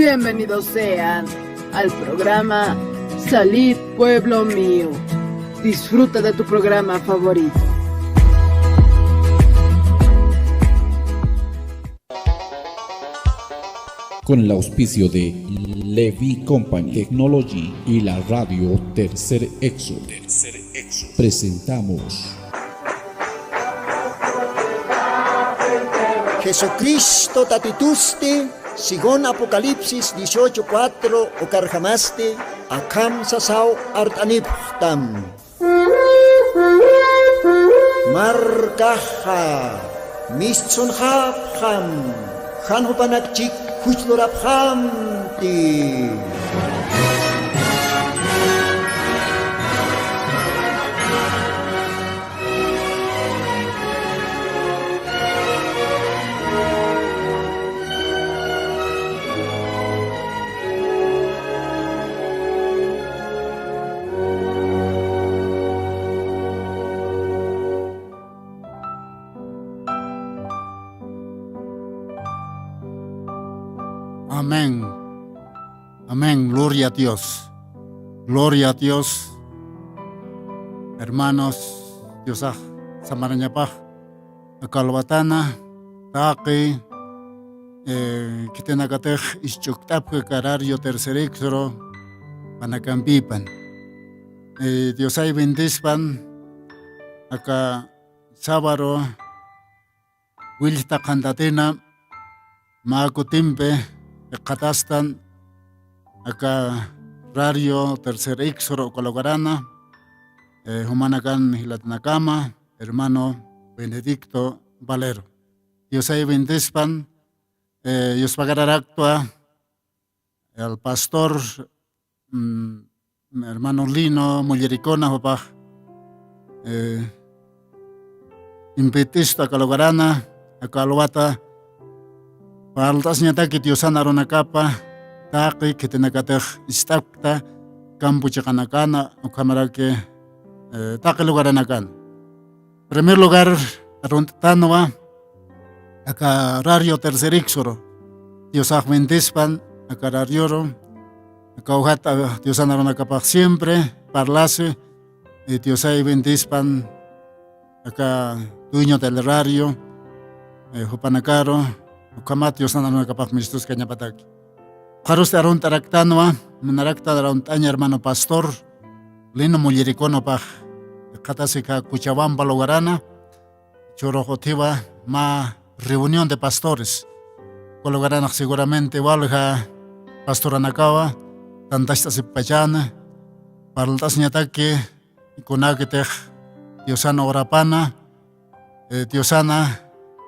Bienvenidos sean al programa Salid Pueblo Mío. Disfruta de tu programa favorito. Con el auspicio de Levi Company Technology y la radio Tercer Exo, presentamos Jesucristo tatituste, sigon Apocalipsis 18:4 o carjamaste, akam sasao artaniptam. Markaha, mistson hapham, hanhupanakchik huchloraphamti. Amén. Amén. Gloria a Dios. Gloria a Dios. Hermanos, Dios Samarañapaj, Akalwatana, Taki, Kitenakatej, Ischuktapke, Carario, Tercerexro, Panacampipan. Dios hay bendispan, acá Sábaro, Wilta Cantatena, Macutimpe, Katastan, acá Radio Tercer Exoro Cologarana, Humanacan Hilatnacama, hermano Benedicto Valero. Dios hay bendispan, Dios pagará actua, el pastor, hermano Lino, Mullericona, papá, impetista Cologarana, acá Loata. Paltas nyata que Dios anarona capa, taki que tenacatej istakta, campo chacanacana, o cámara que taki lugar anacan. Primer lugar, arontanova, acá radio tercerixoro, Dios agmentispan, acá rarioro, acá ojata, Dios anarona capa siempre, parlase, Dios hay bentispan, acá dueño del radio, Jupanacaro, Ukamat Dios no capaz ministros caña pataki. Jaros aron taraktanoa, menarakta aron hermano pastor, Lino Mullericono paj, Catasika Cuchabamba Logarana, Chorojotiva, ma reunión de pastores. Cologarana seguramente valga pastor Anacaba, tantasta sepachana, paraltas nyatake, iconaketej, Diosana Orapana, Diosana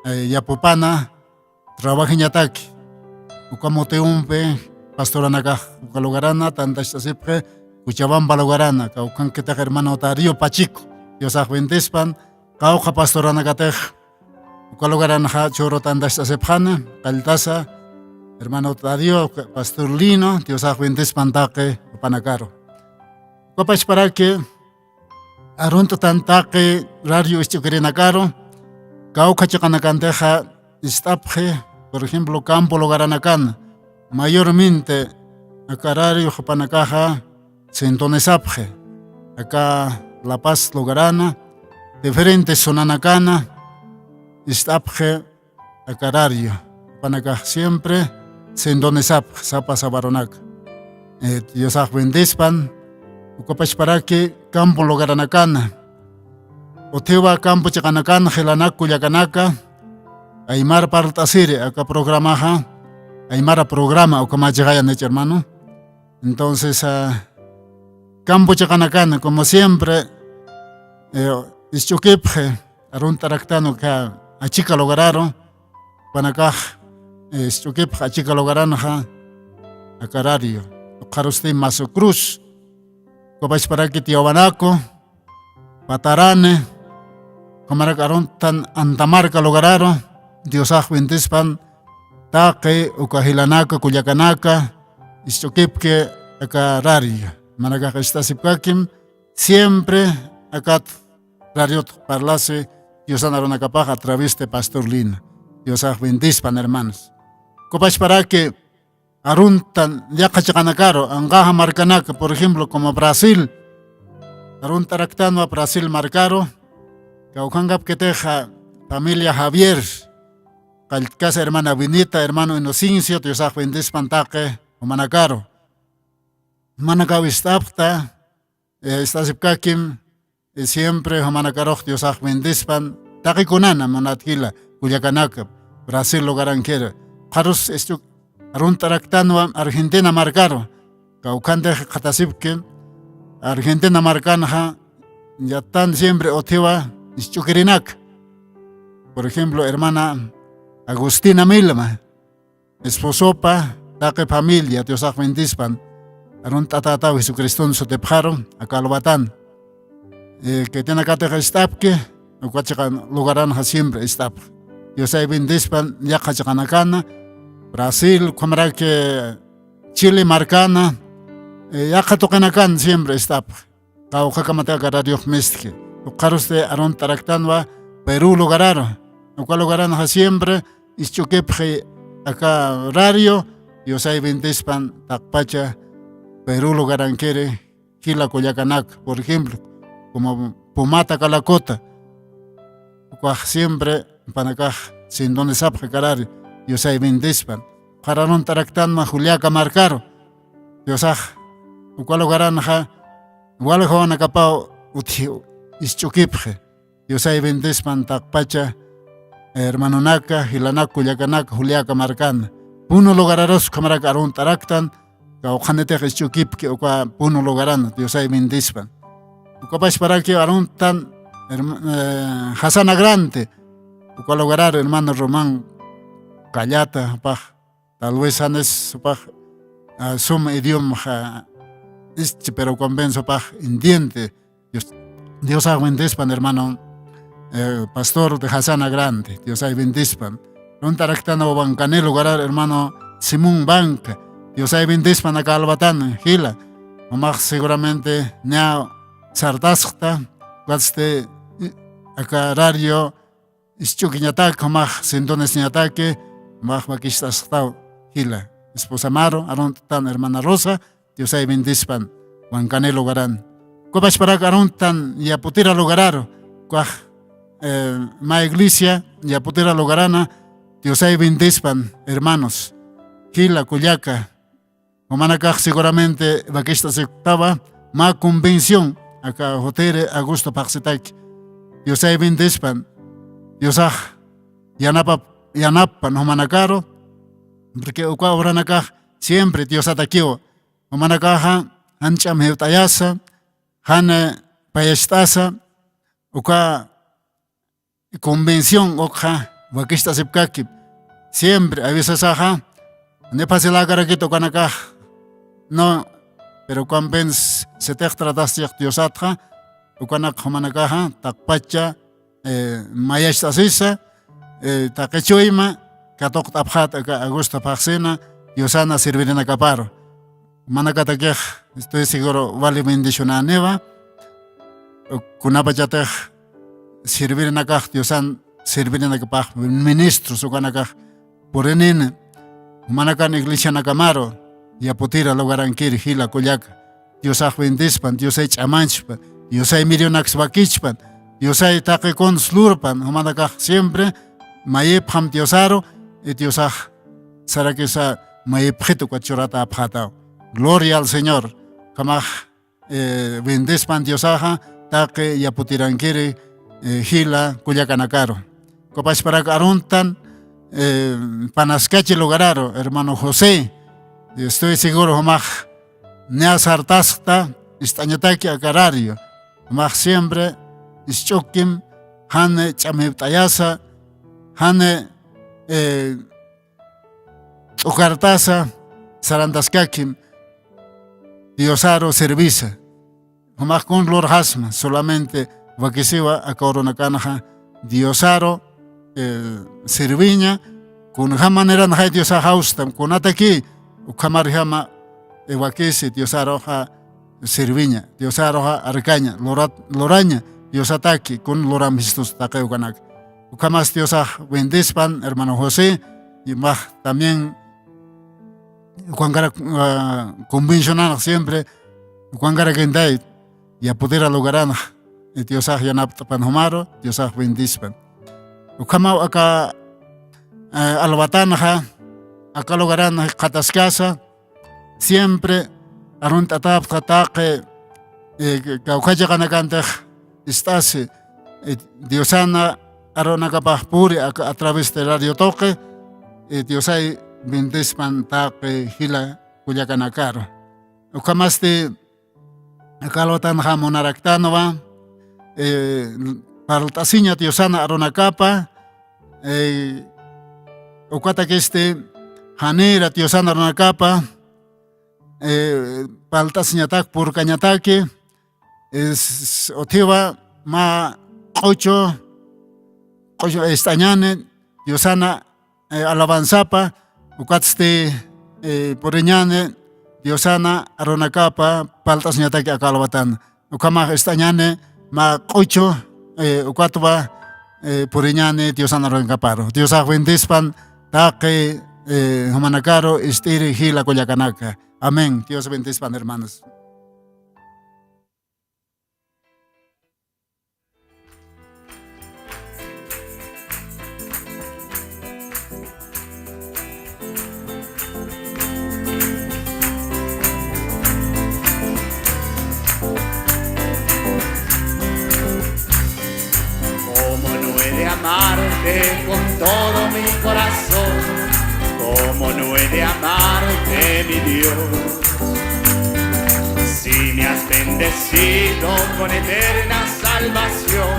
Yapupana, trabaja ñataki, ukamote umpe, pastora naga, ukalogarana, tanta siempre, Cuchabamba logarana, kaukan que hermano Darío Pachico, Dios agüentespan, kauja pastora nagatej, ukalogarana choro tanta sepjana, caltaza, hermano Darío, pastor Lino, Dios agüentespan taque, panacaro. Capaz para que, arunto tantaque, radio estuquerenacaro, kauja chacanacanteja, Istapje, por ejemplo, campo Logaranacan, mayormente acá radio Japanacaja, Sentonesapje, acá La Paz Logarana, diferentes Sonanacana, Istapje, acá radio, Panacaja siempre, Sentonesapje, Zapa Sabaronac. Dios bendispan, Ucapach para que campo Logaranacana, Oteva campo Chacanacan, Gelanac, Cuyacanaca, Aymar partasire, acá programaja, Aymara programa o como llegayan hermano. Entonces, campo chacanacana, como siempre, Ischukipje, arun taractano que achica logararon, panacaj, Ischukipje, achica logararon, acarario, Caroste Maso Cruz, Copach para que Tiobanaco, Patarane, Comaracaron tan Antamarca logararon. Dios agüentespan, taque, ucahilanaka, cuyacanaka, istokipke, acá radio. Manacaja está sipkakim, siempre acá radio parlase, Dios anaron acapaja a través de Pastor Lina. Dios agüentespan, hermanos. Copach para que aruntan yaqachakanakaro angaja marcanaka, por ejemplo, como Brasil. Aruntaraktanwa Brasil marcaro, Caucangap que teja familia Javier, casa hermana Vinita, hermano Inocencio, Diosaj bendis pantake, o manacaro. Manacao istapta, estasipkakim, siempre o manacaroj Diosaj bendispan, takikunana monatkila, Cuyacanacap, Brasil logaranquera. Carus estu aruntaraktanwa Argentina marcaro, Caucante katasipke, Argentina marcanja, ya tan siempre otewa, Ischukirinak. Por ejemplo, hermana Agustina Milma, esposopa, taque familia, Diosaj bendispan, arun tatatao Jesucristo sotepjaro, akalbatan. Que tiene que estapke, o cuachacan lugaran siempre estap. Diosaj bendispan, ya cachacanacana, Brasil, como que Chile marcana, ya catocanacan siempre estap. Kau kakamata radio mestike. Carus de arun taraktanwa, Perú lugararo. Lo cual lugarano siempre, ischukepje acá radio, Diosaj bendispan, takpacha, Perú lugaranquere, Gila Coyacanac, por ejemplo, como Pumata Calacota, siempre panacaj, sin donde sapje carari, Diosaj bendispan. Jararon taraktanma Juliaca marcaro, Diosaj, lo cual lugaranja, igual joven capao, ischukipje, Diosaj bendispan takpacha, hermano Naka, Hilanak, Cuyacanak, Juliaca marcan. Puno logararos camaraka arun taraktan, Caujanete ischukipke, o puno logaran, Diosaj bendispan. Ucapas para que arun tan Hasana Grande, o cual logarar hermano Román Callata, tal vez anes, suma idioma, pero convenzo, indiente. Diosaj bendispan, hermano pastor de Hasana Grande, Diosaj bendispan. Un taraktano bancané lugar, hermano Simón Banca, Diosaj bendispan acá albatán, Gila. Mamá seguramente nea sartascta, guaste acá radio, ischukinatak, mamá sindones niataque, mamá maquistastao, Gila. Esposa Maro, aruntan hermana Rosa, Diosaj bendispan, bancané lugaran. Copas para aruntan y aputira lugararo, ma iglesia y aputira lugarana, Diosaj bendispan, hermanos. Gila, Cuyaca, Omanacaj seguramente vaquista se octava, ma convención, acá Jotere Augusto Paxitac. Diosaj bendispan, Diosaj, Yanapan, Omanacaro, porque Uca Obranacaj siempre Dios ataqueó. Omanacaja, Ancham Heutayasa, Hane Payastasa, Uca convención, Oja, vaquista sepkakip. Siempre, a veces ajá, ne pase la cara que tocan acá. No, pero cuando se te tratas de Diosatja, o cuando Homanacaja, Takpacha, Mayastasisa, Takechuima, Katok Taphat, Augusta Paxena, Diosana Servirena Caparo. Manakatakej, estoy seguro, vale bendicionar neva, Kunapachatej, Servirena Kaj, Diosan, Servirena Capaj, ministros, o Kanakaj. Por enene, Manacan iglesia Nakamaro, y aputira logaranquir, Gila, Coyaca, Diosaj bendispan, Diosaj amanchpan, Diosaj mirionax vaquichpan, Diosaj taquecon slurpan, Manacaj siempre, Mayep ham Diosaro, y Diosaj, Saraquesa, Mayep jetu cuachorata apjatao. Gloria al Señor, Kamaj bendispan Diosaja, taque y aputiranquiri, Gila, Coyacanacaro. Copas para aruntan, Panascache lugararo, hermano José, estoy seguro, Homaj, Neasartasta, Istañataki Acarario, Homaj siempre, Ischokim, Hane Chameptayasa, Hane Ucartasa, Sarandaskakim, Diosaro Servisa, Homaj con Lord Hasma, solamente Vaquisiva a Coronacanaja, Diosaro. Serviña, con manera no hay Dios a haustam, con ataqui, o camarjama, evaquese, Dios arroja Serviña, Dios arroja Arcaña, Loraña, Dios ataque, con Loram Histus Taqueucanac. O camas Dios a bendispan, hermano José, y más también cuangara convencional siempre cuangara gendai ya pudera lugarana Diosah yanaptapan humaro Diosah bendispan ukama aka albatanaja aka lugarana kataskasa siempre arun tatap tatake kaukaja kanakante estase Diosana aronakapah puri a través de Radio Toque Diosai bendispan take hila kuyakanakaro ukamaste akalotan hamonaraktanowa paltasinya Diosana aronakapa ukata keste hanera Diosana aronakapa paltasinya tak purkanyatake es otiva ma ocho estañane Diosana alabanzapa ukatste poreñane Diosana aronakapa paltas nyataki akalawatan ukama estañane ma ocho ukatwa poreñane Diosana aronakaparo Diosa bendispan take humanakaro estire hila koyakanaka amén. Dios bendispan, hermanos. Amarte con todo mi corazón, como no he de amarte, mi Dios. Si me has bendecido con eterna salvación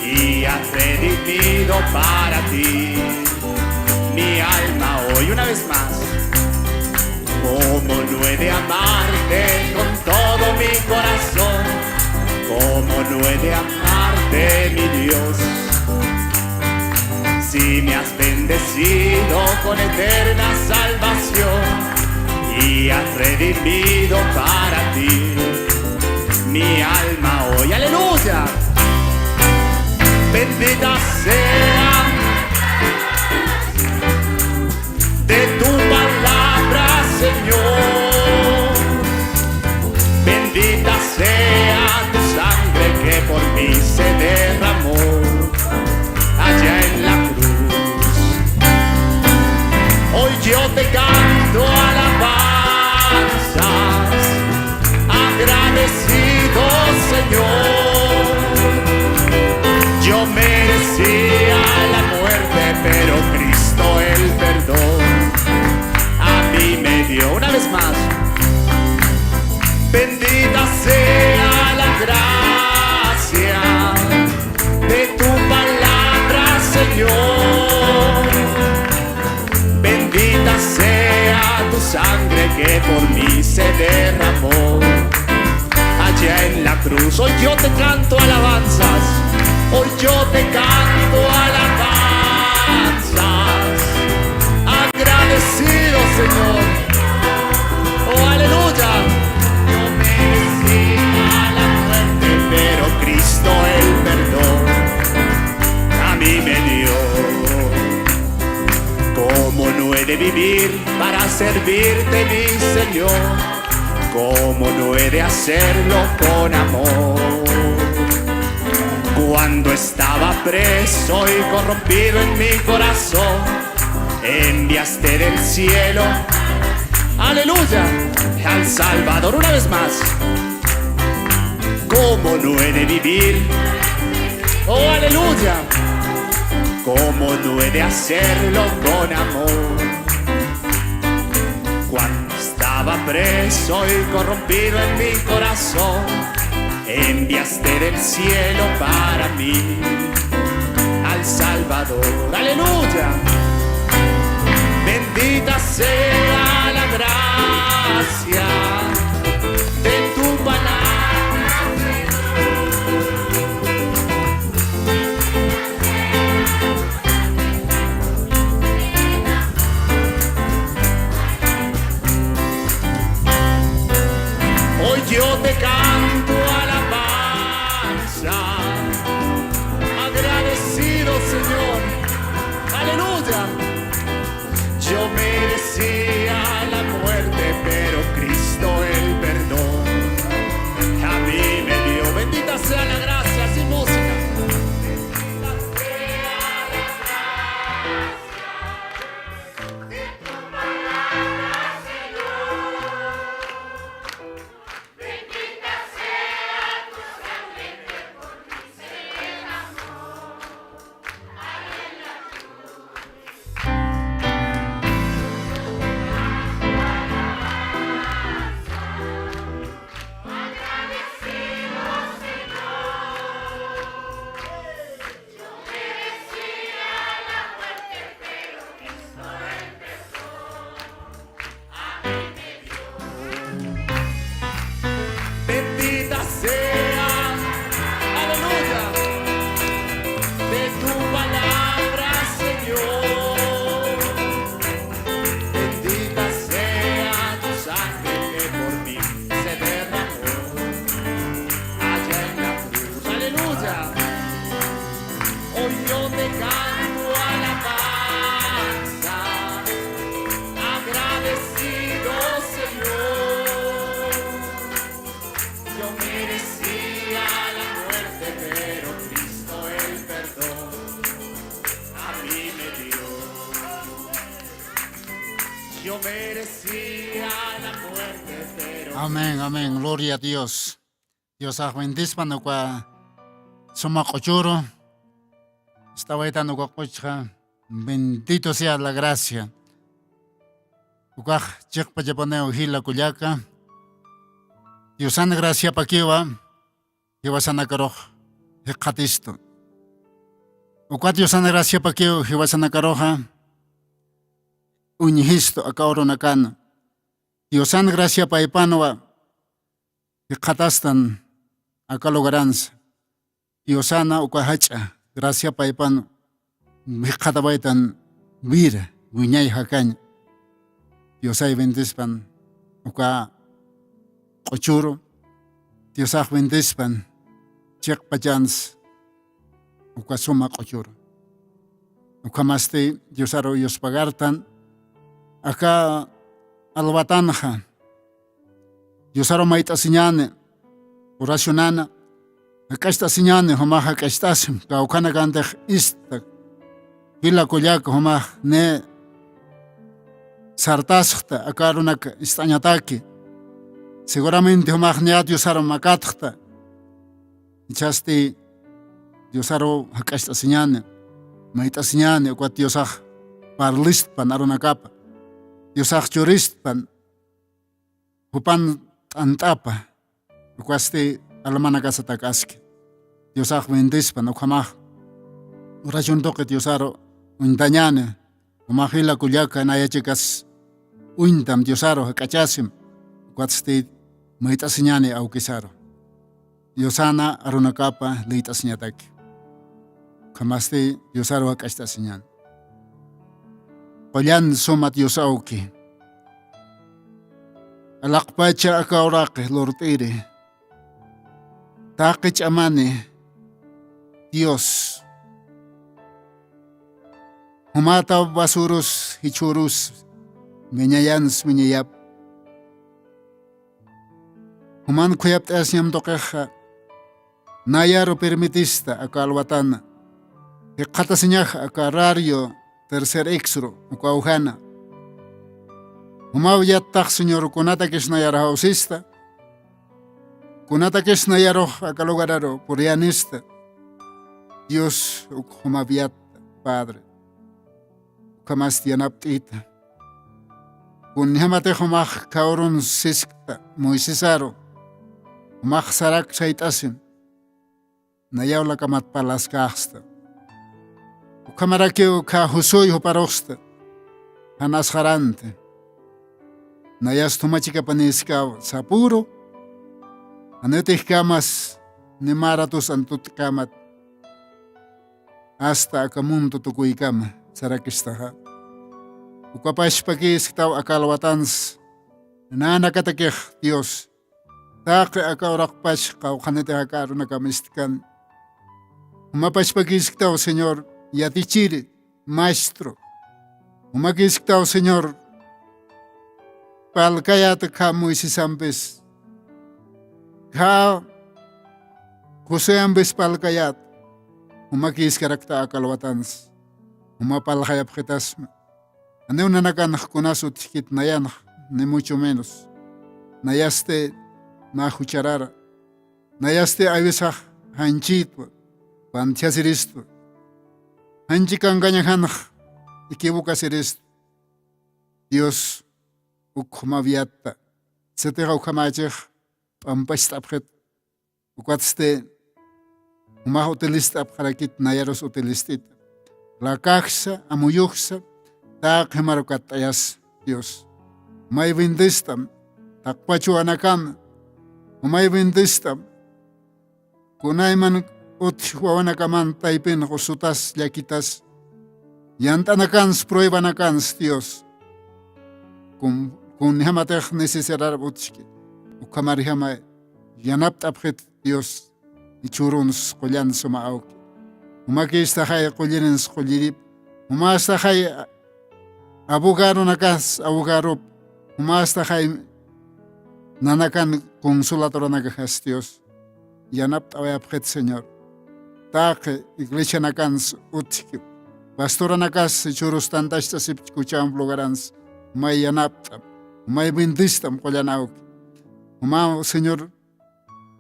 y has redimido para ti mi alma hoy una vez más. Como no he de amarte con todo mi corazón, como no he de amarte, mi Dios. Si me has bendecido con eterna salvación y has redimido para ti mi alma hoy, aleluya. Bendita sea de tu palabra, Señor. Bendita sea tu sangre que por mí se derramó allá en la cruz. Hoy yo te canto alabanzas, agradecido, Señor. Yo merecía la muerte, pero Cristo el perdón a mí me dio una vez más. Bendita sea la gracia de tu palabra, Señor. Bendita sea tu sangre que por mí se derramó allá en la cruz. Hoy yo te canto alabanzas, hoy yo te canto alabanzas, agradecido, Señor. Oh, aleluya. Yo merecía la muerte, pero Cristo el perdón a mí me dio. ¿Cómo no he de vivir para servirte, mi Señor? ¿Cómo no he de hacerlo con amor? Cuando estaba preso y corrompido en mi corazón, enviaste del cielo, aleluya, al Salvador una vez más. ¿Cómo no he de vivir? Oh, aleluya. ¿Cómo no he de hacerlo con amor? Cuando estaba preso y corrompido en mi corazón, enviaste del cielo para mí al Salvador. ¡Aleluya! Bendita sea la gracia de tu palabra. Yo te canto alabanza, de tu palabra, Señor. Bendita sea tu sangre que por mí se derramó allá en la cruz. Aleluya. Hoy yo te canto alabanza, agradecido, Señor. Yo merecía la muerte, pero Cristo el perdón a mí me dio. Yo merecía la muerte, pero Amén, amén. Gloria a Dios. Dios bendice no kwa soma cochuro. Estaba dando kwa cocha. Bendito sea la gracia. Ukaj chek pa japoneo hila kuyaka. Dios sana gracia pa kiwa. Kiwa sana karoh. Hekatisto. Ukaj Dios sana gracia pa kiwa. Kiwa sana karoha. Unihisto akaoro nakano. Dios sana gracia pa ipanoa. Hekatastan akalogaranza. Dios sana ukahacha. Gracia pa ipano. Hekatabaitan vira. Guñay hakaña. Dios ay bendispan. Uka Ochuro, Dios ay bendispan. Chek pajans. Uka suma ochuro. Uka maste Dios aro Dios pagartan. Aka albatanja. Dios aro maita siñane. Oracionana. Acá está siñane. Homaja acá estasim. Kaukana gandaj ista. Hila koyak homaj ne. Sartaskhta akarunak istañataki. Seguramente homaj ne Dios aro makatkta. Chasti Dios aro hakasta siñane. Maita siñane ukat Dios aj parlist pan arunakapa. Dios aj jurist pan hupan antapa. Ukasti alamanakasa takaski. Dios aj bendis pan ukamaj. Oración toque Dios aro untañane. Umahila kuyaka na yachikas uintam Diosaro hakachasim kwatsti maita siñane aukisaro. Diosana arunakapa leita siñataki. Kamasti Diosaro hakashta siñan. Kolyan somat Diosauki. Alakpacha akaurake lortire. Takich amane Dios. Humata basurus hichurus menyayans menyayap. Human kuyap tasyam tokeha nayaro permitista akalwatana. Hekatasinyah akarario tercer exro ukauhana. Humawiyat tak señor kunata kisnayara hausista. Kunata kisnayaro akalugararo purianista. Dios humawiyat Padre. Kamastianaptita. Kun hamate humach kaurun siskta Moisesaro. Humach sarak saitasin. Nayawla kamat palas kahsta. Ukamarake uka husoy huparosta. Hanas harante. Nayas tumachika paniskaw sapuro. Anetih kamas ni maratus antut kamat. Hasta akamunto tukuy kama. Sarakistaha. Ukapash pagis kitaw akalwatans. Nanakatakih Dios. Take akaurakpash kau kanete akaru nakamistikan. Umapash pagis kitaw Señor. Yatichiri. Maestro. Umagis kitaw Señor. Palkayat ka Moises ambes. Ka Jose ambes palkayat. Umagis karakta akalwatans. Umapalhayap kitas. Ano na nakanak kunasot hikit na yan, ni mucho menos. Nayaste na hucharara. Nayaste awisah hanchitwa. Pantiasiristo. Hanchikang ganyahanak. Ikibukas Dios ukhumaviatta. Setera ukhamachich. Pampastapket. Ukatste. Umahutilistap harakit nayaros utilistit. La caja, amuyuxa, tak hemarucatayas, Dios. May bendistam, tak pachu anakam, may bendistam, kunayman wawanakaman taipin josutas llaquitas yantanakans pruebanakans Dios kun hamatej necesidad utski ukamar hama yanaptapjet Dios ichuruns qollan suma auki umakista hay qollirins qollirip umasta hay abogado nakas abogado umasta hay nanakan consuladora nakajas Dios yanaptapjet Señor taque iglesia nakans utski pastora nakas ichurus tantashta sip kucham lugarans may yanaptam may bindistam qollan auki uma Señor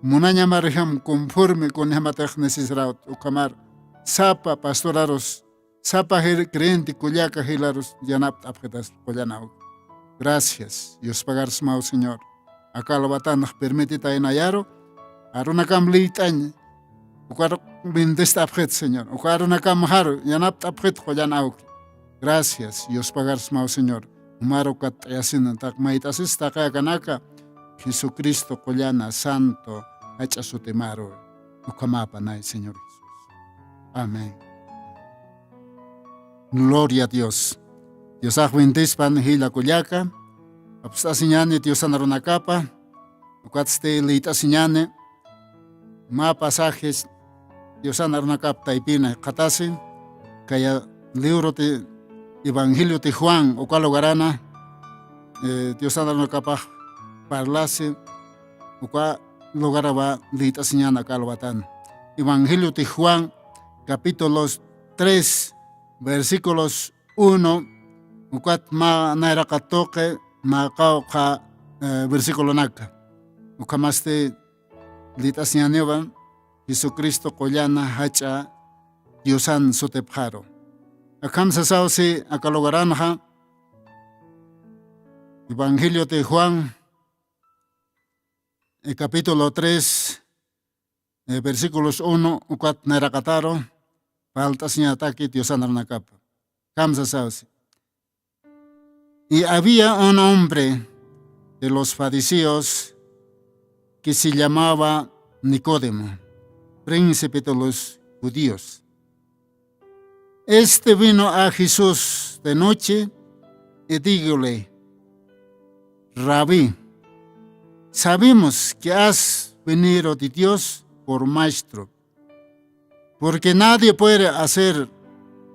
munanya mariham conforme con hamatech necesidad ukamar sapa pastoraros sapa creyente kullaka hilaros yanap apjetas kollanau. Gracias Dios pagar smau Señor akalabatan permitita enayaro aruna kam liitañ ukar bindesta apjet Señor ukaruna kam har yanap apjet kollanau. Gracias Dios pagar smau Señor umaro kat yasin tak maitasis taka kanaka Jesucristo collana santo hachasotemaro ukamapanay Señor Jesús. Amén. Gloria a Dios. Dios bendición hila collaka. Apstasiñane Dios anaronacapa. Ucatste lita siñane. Ma pasajes Dios anaronacap taipina katasi. Kaya libro de Evangelio de Juan ukalogarana. Dios anaronacapa parlase uka logaraba lita siñana calvatan. Evangelio de Juan capítulo 3 versículos 1 ukat ma narakatoke ma kauka versículo naka ukamaste lita siñaneva Jesucristo collana hacha Diosan sotepjaro akam sasausi akalogaranja Evangelio de Juan el capítulo 3, versículos 1, ukat narakataro, paltas ñataki Dios anarnakapa. Kamsa sausi. Y había un hombre de los fariseos que se llamaba Nicodemo, príncipe de los judíos. Este vino a Jesús de noche y díjole, Rabí, sabemos que has venido de Dios por maestro, porque nadie puede hacer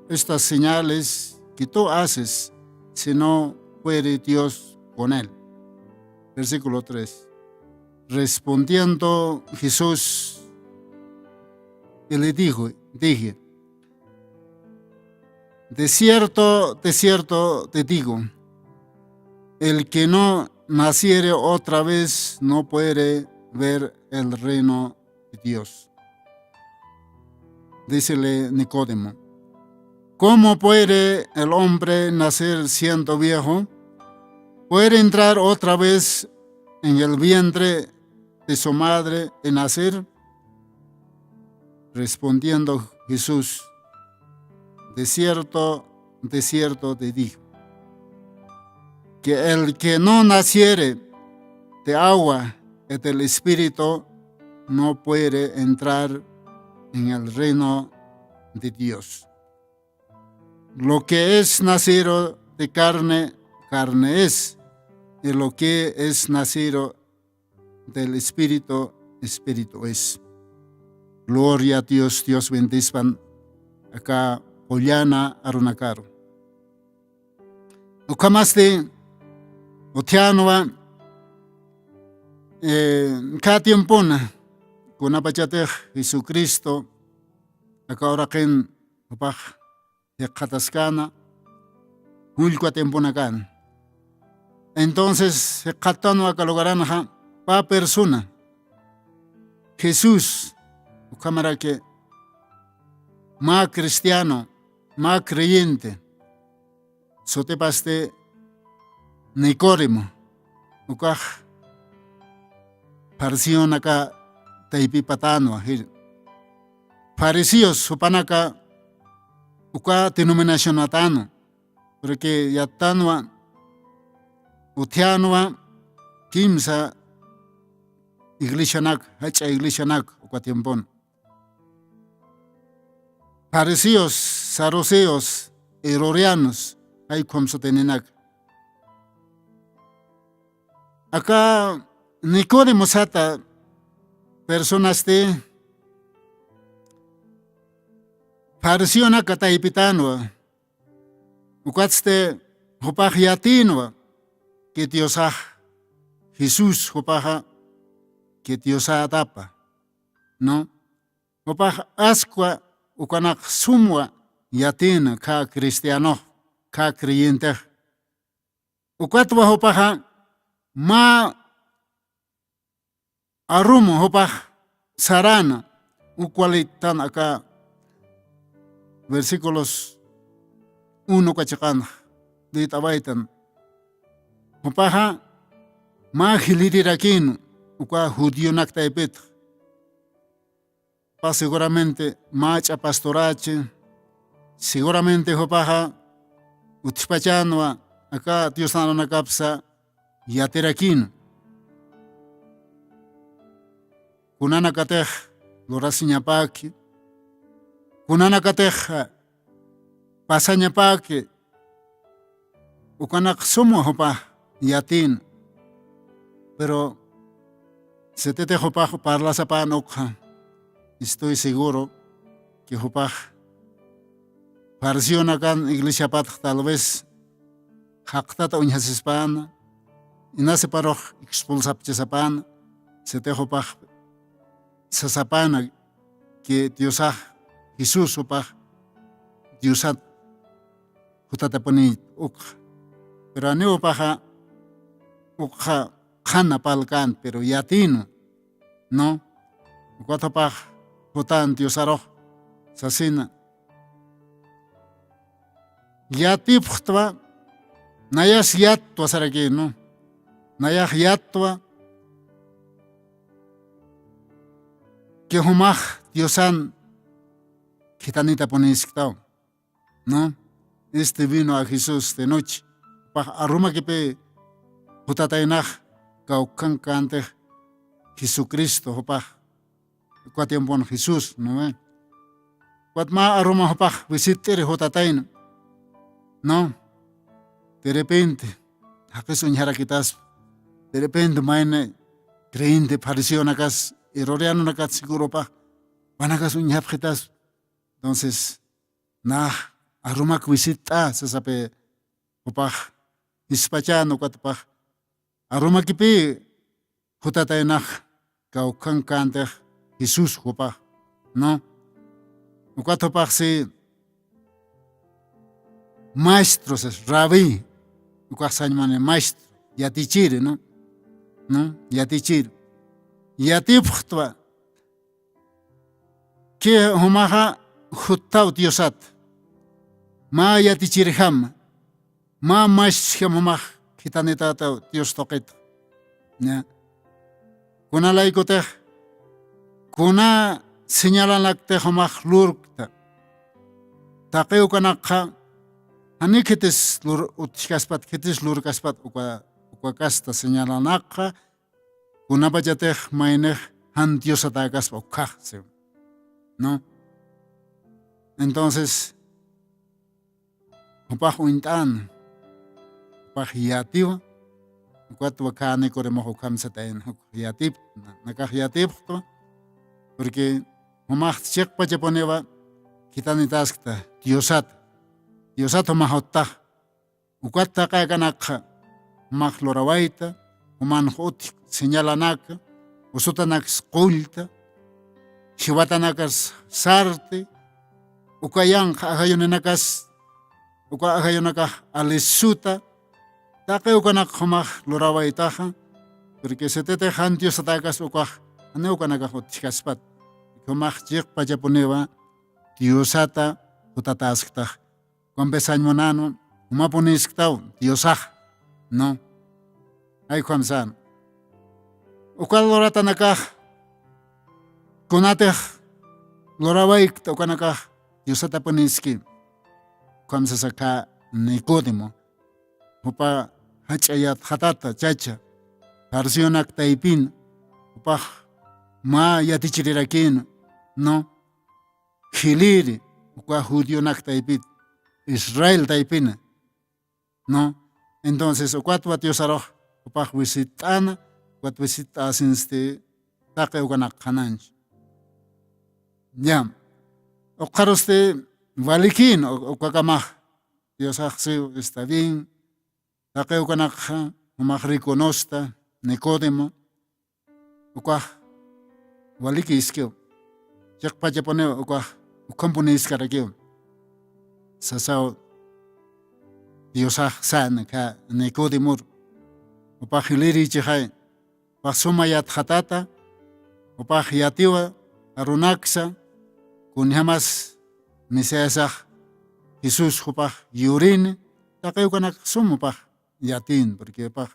estas señales que tú haces si no puede Dios con él. Versículo 3. Respondiendo Jesús, y le dije, de cierto te digo, el que no naciere otra vez no puede ver el reino de Dios. Dícele Nicodemo, ¿cómo puede el hombre nacer siendo viejo? ¿Puede entrar otra vez en el vientre de su madre y nacer? Respondiendo Jesús, de cierto te digo, que el que no naciere de agua y del Espíritu no puede entrar en el reino de Dios. Lo que es nacido de carne, carne es, y lo que es nacido del Espíritu, Espíritu es. Gloria a Dios, Dios bendizpan acá Pollana Arunacaro. Ukamaste Otianova cada tiempo con apachate Jesucristo acá ahora que upaj yakatascana hulqua tiempo nakan. Entonces katano acá logaranja pa persona Jesús cámara que más cristiano, más creyente, sote paste Nicodemo, ukaj parecion acá taipi patano ahir. Parecidos supanaka uka denominación atano, porque ya tanwa utianwa kimsa iglesia nak, hacha iglesia nak uka tiempon. Parecidos, saduceos, herodianos, hay como se tienen acá. Acá, Nicodemo sata, personas de pareció acá taipitano, ucatste, hopaj yatino, que Dios Jesús hopaj, que Dios tapa, ¿no? Hopaj asqua, ucanak sumwa, yatina, ka cristiano, ka creyente. Ucatwa hopaj, ma arumo hopaj sarana, ucualitan acá, versículos 1 kachakan, de tabaitan. Hopaja, ma hilitirakin, uka judío naktaipet. Pa seguramente macha pastorache, seguramente hopaja, utipachanwa, acá Dios nano nakapsa, yatirakin. Kunana katej, lorasiñapaki, kunana katej, pasañapaki, ukanak sumo hopa yatin, pero se te hopa parla sa panokha, estoy seguro que hopa parciona kan iglesia pat tal vez haktata uñas hispana, y nace paro expulsapche sapan, se te hopa sa sapana que Dios Jesús hopa Diosat hutata poni ukha. Pero aneo paja ukha khana palkan, pero yatino, no? Cuatro paj hutan Diosaro sasina. Yatiphtwa nayas yatwa saraki, no? Nayah yatwa que humaj Diosan gitanita poniskitao, ¿no? Este vino a Jesús de noche. Arruma que pe hutatainaj caucan cante Jesucristo hopa cuatiempon Jesús, ¿no? Cuatma arruma hopa visitere hutatain, ¿no? De repente, aquello uñara quitas, de repente maine creyente pareció nakas eroriano nakas seguro pa, vanakas uñap quitas, entonces arruma que visita se sabe hopa ispachano katpaj aroma kipi hutatainaj caucan cante Jesús hopa, no? Ukatopaj si maestros es rabí, ukasañmane maestro, yatichiri, ¿no? ¿No? Yatichiri. Yatiphtwa que humaja hutau Diosat, ma yatichiri ham, ma maestro humaj kitanita tau Dios toquet, ¿ya? Kuna laikote, kuna señalan lakte humaj lurkta, taqueo kanakha, anikites lur utkaspat, kites lurkaspat ukakasta señalan nakha, kuna bajate maineh han Dios atakas ukah, ¿no? Entonces, upah uintan, upah hiativa, cuatro bacane corremos ukam satain hiatip, nakahhiatip, porque umah chek pachaponeva kitanitaskta Diosat umahotah, ukatta kayakanakha, umah lorawaita, uman hot señalanaka, usutanak skulta, shiwatanakas sarte, ukayang ahayonanakas, ukahayonaka alisuta, takeukanak humah lorawaitaha, porque se te tejan Dios atakas ukah, aneukanaka hot chikaspat, humah chek pachaponeva Diosata utataskta, compesañ monano, umaponisktaw, Diosah, no? Ay kwamsan. Ukal lorata nakah, kunateh lorawaik ukanakah, Diosata poniski, kwamsasaka Nicodemo, upa hachayat hatata chacha, parsionak taipin, upah ma yatichirirakin, no? Hiliri, ukwa judío nak taipit, Israel taipina, ¿no? Entonces, ukwatwa Dios aroj, upaj visitana, ukwat visitasin taque ukanak hananch. Ya, ukaroste valikin, ukwakamaj, Dios ajsiu, está bien, taque ukanak umaj reconosta, Nicodemo, ukwaj valiki iskio, jak pachapone ukwaj ukampune iskarakio, sasao Dios ajsan ka Nicodemo, upaj hiliri chihai, pasuma yat hatata, upaj yatiwa, arunaksa, kun jamas misesaj Jesús upaj yurin, taque ukanak sum upaj yatin, porque upaj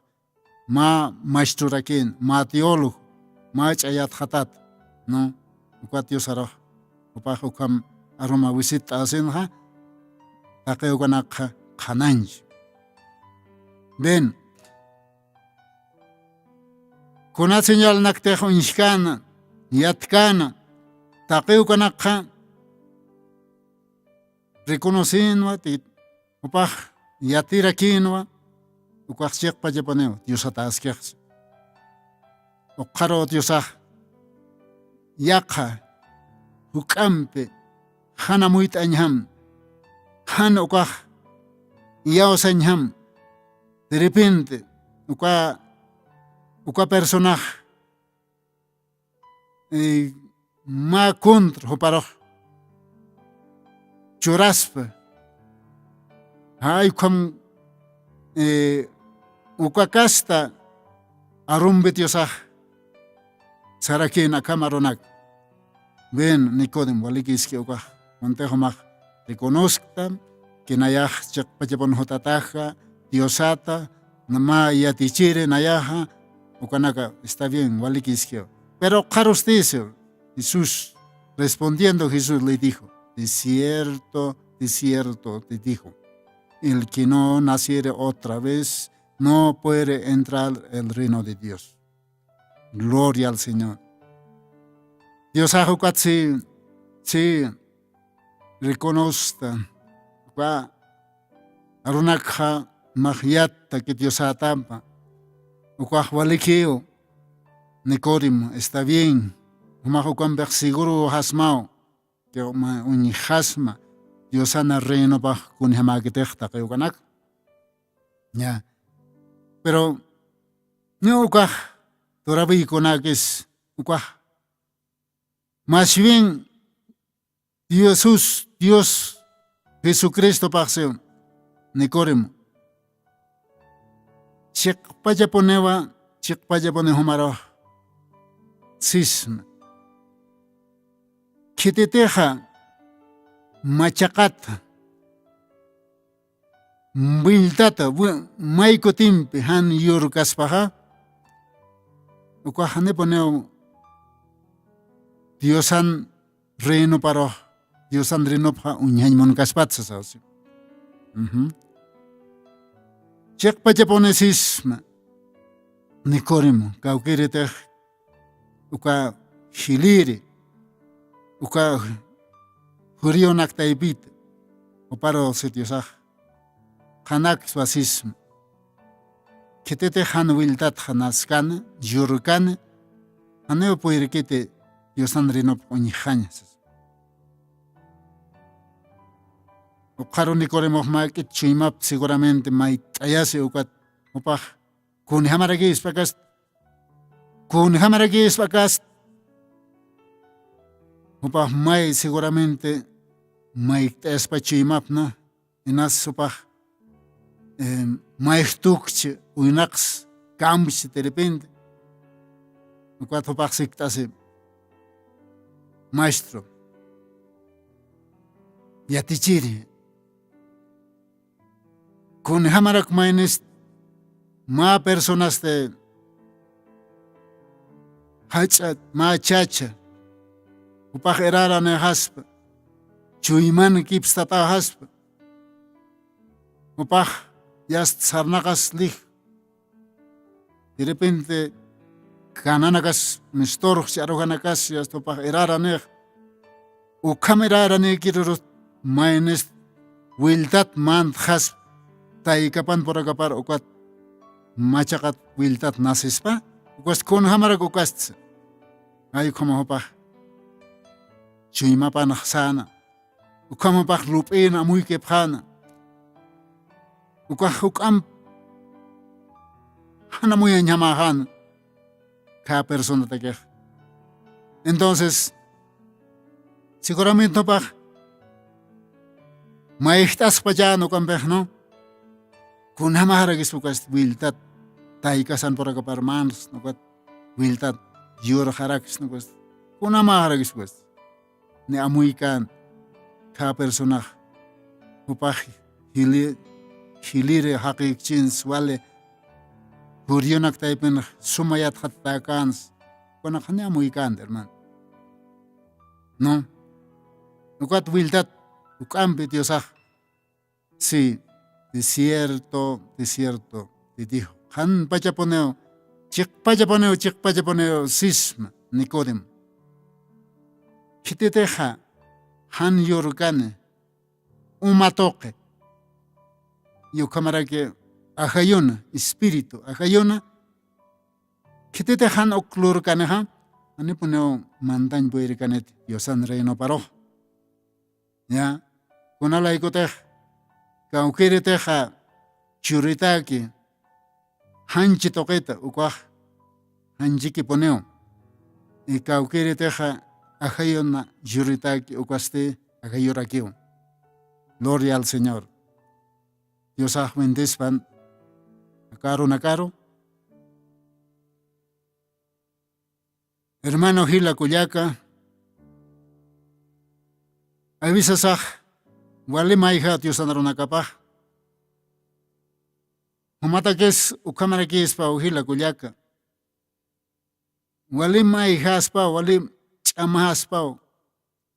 ma maesturakin, ma teólogo, ma chayat hatat, no, ukwat Dios aroj, upaj ukam aroma visit asinja, taque ukanak kananj. Ben, kuna señal naktejo inshkana, yatkana, taque ukanak reconociendo, upaj yatirakinwa, ukwaj chek pajaponeo, Dios ataskech. Ukaro Dios yakha, ukampe, hana muit anyham, han ukwaj yaos anyham. De repente, ukwa personaje, ma contra huparoj, churaspa, hay kwam ukwa kasta arumbet Diosaj, sarakin akamaronak. Ben Nicodemo, walikiski ukwa, montejomaj, reconozca que nayaj chak pachapon hotataja, Diosata, nama yatichire nayaja, ukanaka, está bien, walikiski. Pero caros dice, Jesús, respondiendo Jesús le dijo, de cierto te dijo, el que no naciere otra vez no puede entrar el reino de Dios. Gloria al Señor. Dios ajukatsi, sí, reconozca, va, arunakha magyata que Dios atampa, ukwahwalikio, Nicodemo, está bien, umahukan seguro hasmao, que un hasma, Dios ana reino pa kun hamakitechta que ukanak. Ya. Pero no ukah todavía konakis ukah. Más bien Dios Jesucristo paxeo Nicodemo. Chek pajaponewa, chek pajapone humaro. Sisma. Kiteteja machakata mbiltata maiko timpe han yurkaspaja ukahane poneo Diosan reino paro Diosan reino pa unyaimon kaspatsa sausi chek pajaponesisma Nicodemo kaukirete uka hiliri uka Jurio naktaibit, o paro sitiosaj, hanak swasism, ketete han wildat hanaskan, jurkan, haneo puirkete Diosan rinop onihañas. O paro Nicodemo makit chuimap seguramente mait ayase ukat, opaj, kun hamaragis pakas, upah may seguramente may espachimap na inas upah may tukche uinax cambis de repente ukat upah siktase maestro yatichiri kun hamarak maines ma personas de hachat ma chacha upaj erara ne haspa, chuyman kipstata haspa, upaj yast sarnakas lich, de repente kananakas mistorch aroganakas yast upaj erara ne, ukam erara ne kirurut maines wiltat man has taikapan por akapar ukat machakat wiltat nasispa ukas kun hamara ukas ay como pa chima pa naksana ukama pa lupin amuy kephana ukam hanamuya nyamahan cada persona te queja. Entonces, seguramente pa maestas pa ya no kambeh no kun hamaragis ukas wiltat taikasan por akapar mans no kat wiltat yor harakis no kas kun hamaragis ukas ne amuikan cada persona upah hilire hakik chins wale Buryonak taypen sumayat hatakans konak hanya amuikan hermano. No. Ukat wiltat ukam Diosah. Sí, desierto, te dijo. Han pachaponeo, chik pachaponeo sisma, Nicodem. Kititeja, han yorgane, umatoque. Yo camarake, ajayona, espíritu, ajayona. Kititejan oklur kaneha, anipuneo mandañ boirikanet, Diosan reino paro. Ya, kunala ikotej. Kaukere teja churitaki hanchi toqueta ukwaj hanchiki poneo y kaukere teja ajayona churitaki ukwaste ajayorakio. Gloria al Señor. Dios bendice nakaro. Hermano Gila Cuyaca, avisasaj wali maija Dios anarunakapaj. Humatakes ukamarakis pa Gila Cuyaca. Wali maijas pa, wali chamahas pa,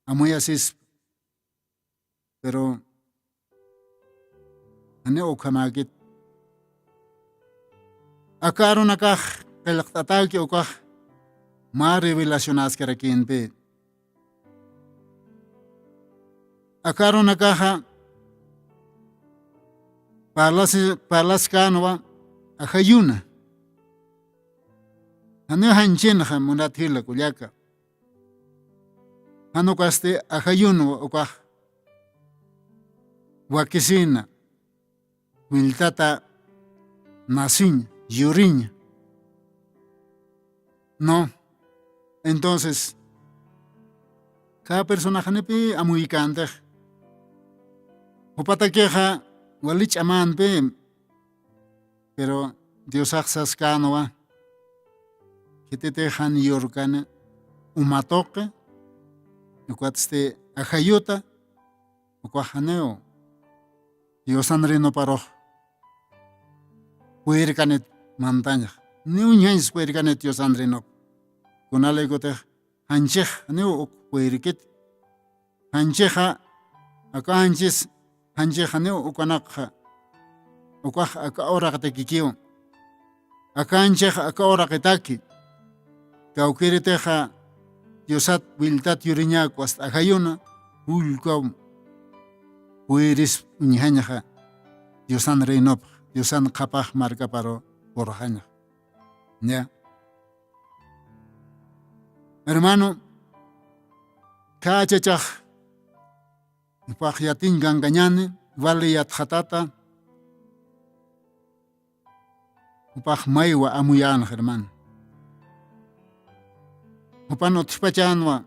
amuyasis. Pero ane ukamakit. Akarunakaj kelaktataki ukaj ma revelacionas karakin pe. Akaron nakaha palas kanwa akayuna. Ano hanchinha munat hila kulyaka. Ano kaste akayuna ukah wakisina wiltata nasin yuriñ. No. Entonces cada persona hanepi amuyikantej. Upatakeja walich aman pe, pero Dios axas kanoa, kitetejan yorkane, umatoke, ukwatste ajayota, ukwajaneo, Dios anreno paro, puercanet montaña, ni uñais puercanet Dios anreno, kunale gote, hanchej, neo puerkit, hancheja, acá hanches, hanchejaneo ukanakha ukah aka ora katekikio akanchej aka ora ketaki kaukireteja Diosat wiltat yuriñak was ajayona ulkom pueris uñihañaja Diosan reinop Diosan kapaj marca paro porjaña ya hermano kachachaj Pajiatin gangañane, vale yat hatata, upaj maywa amuyan hermano. Upano tspachanwa,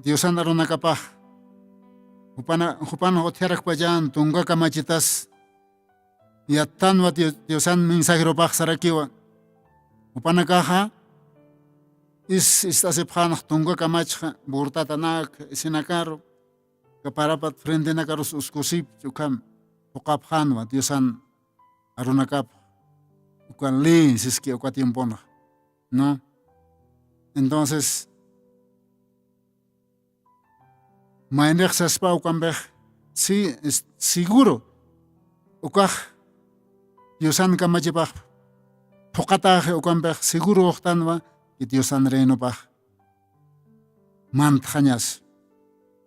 Diosan aronakapaj, upano otjarak pajan, tunga kamachitas, yatanwa Diosan mensajero paj sarakiwa, upanakaja, istasipjanaj tunga kamachja, burtatanak, sinakaro, kaparapat frente nakaros uskusip, ukam, ukapjanwa, Diosan arunakap, ukan li, siski ukatimpona, ¿no? Entonces, mainek saspa ukambej, sí, es seguro, ukaj, Diosan kamachipaj, pokataje ukambej, seguro oktanwa, y Diosan reino paj, mantjañas,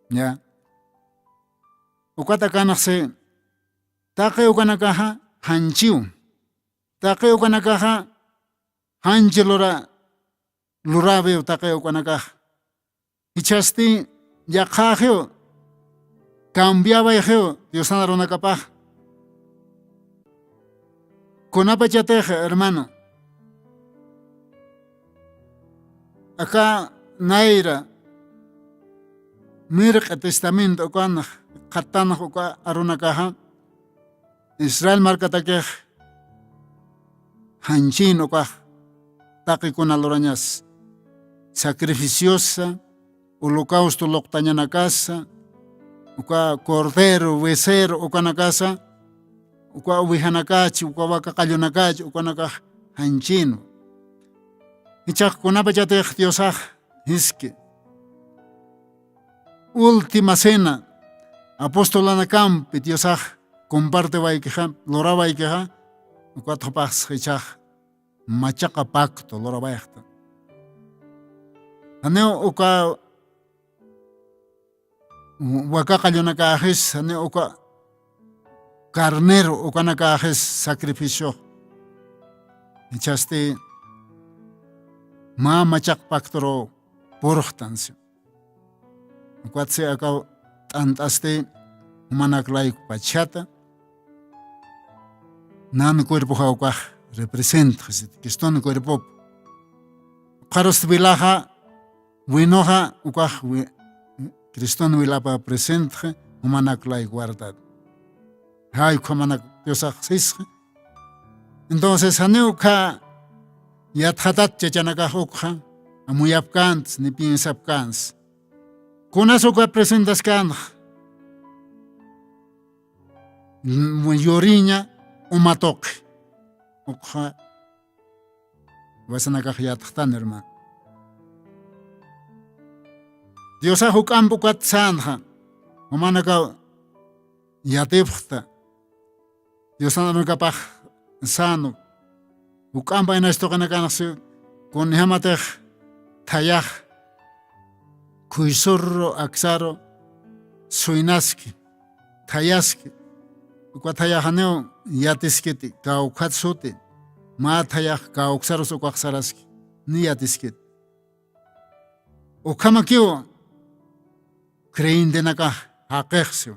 ya, ukata kanaqsi taqi ukanakaja hanchiu. Taqi ukanakaja hanchi lurabe taqi ukanakaja. Ichasti yaqajeo cambiaba ejeo Dios anaronakapaj. Conapachateje, hermano. Acá Naira Mirq testamento ukanaj qatanaj uka arunakaja Israel markatakej hanchin ukaj taqikuna lurañas sacrificiosa holocausto loqtañanakasa uka cordero becerro ukanakasa uka uwihanakachi uka waka qallunakachi ukanakaj hanchino ichaq kunapachatej Diosaj hiski última cena apostolanakampi Diosaj comparte waykeja lora waykeja uka topaj hichaj machaqa pacto lora wayqta aneo uka waka qallunakajis aneo uka carnero ukanakajis sacrificio ichasti machaq pactoro porqtansi ukwatsi akaw t'ant'asti humanaklay pachata nami cuerpo ukaj representa kistoni cuerpo qaros vilaja winoja ukaj Cristo wilapa presente humanaklay guardad hay humanak Diosaj sisqa entonces haneuka yathatat chachanakaj ukja amuyapkants ni piensapkants kunas uka presentas kanj yoriña umatoq ukja wasanakaj yathtan hermano Diosaj ukampu kat sanja humanaka yatipqta Diosanakapaj sano ukampa inastoqanakanaqsi kunhamatej thayaj kuisurro aksaro suinaski thayaski uka thayajaneo yatiskiti kaukhatsuti ma thayaj kauksaros ukaksaraski ni yatiskiti ukamakiwa creindenakaj haqeqsio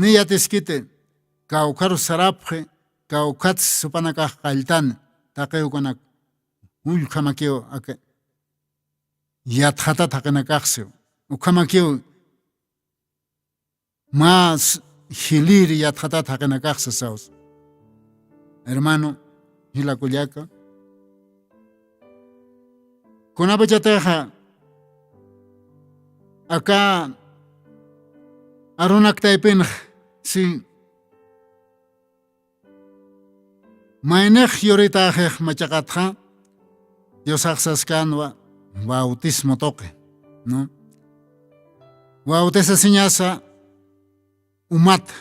ni yatiskiti kaukaros sarapje kaukats supanakaj qalltani taqeukanak ullkamakiw ake yatjata taqinakaqsi ukamakiw mas hilir yatjata taqinakaqsi saus hermano hilakullaka kunapachateja acá arunaktaypin si Mainej yoritajej machaqatja Diosaj saskanwa bautismo toque, ¿no? Bautesa siñasa umat